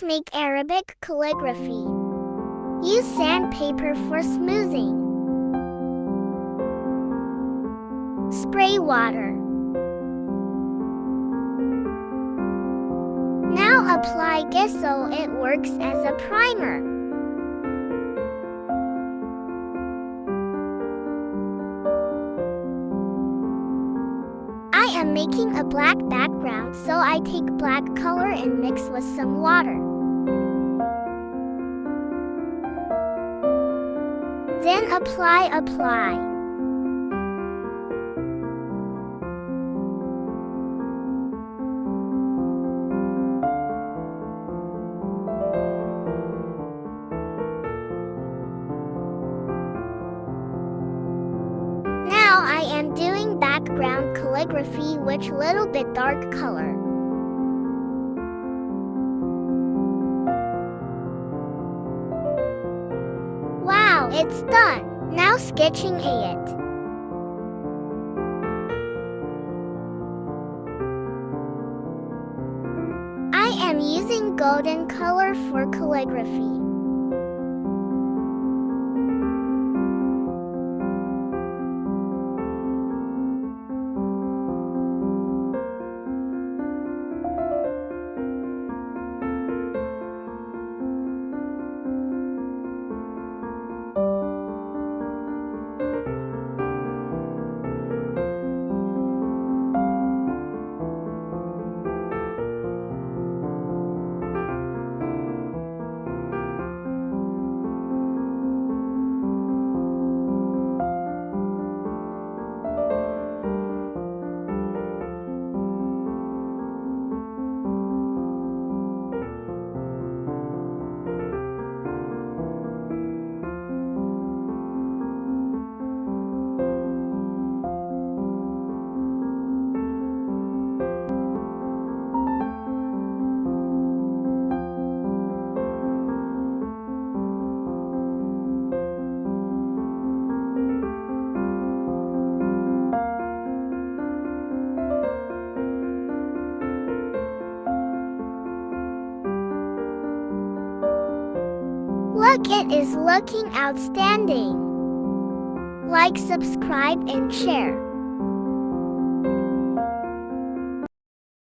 Let's make Arabic calligraphy. Use sandpaper for smoothing. Spray water. Now apply gesso so it works as a primer. I am making a black background, so I take black color and mix with some water. Then apply. Now I am doing background calligraphy with little bit dark color. Wow, it's done. Now sketching it. I am using golden color for calligraphy. Look, it is looking outstanding. Like, subscribe, and share.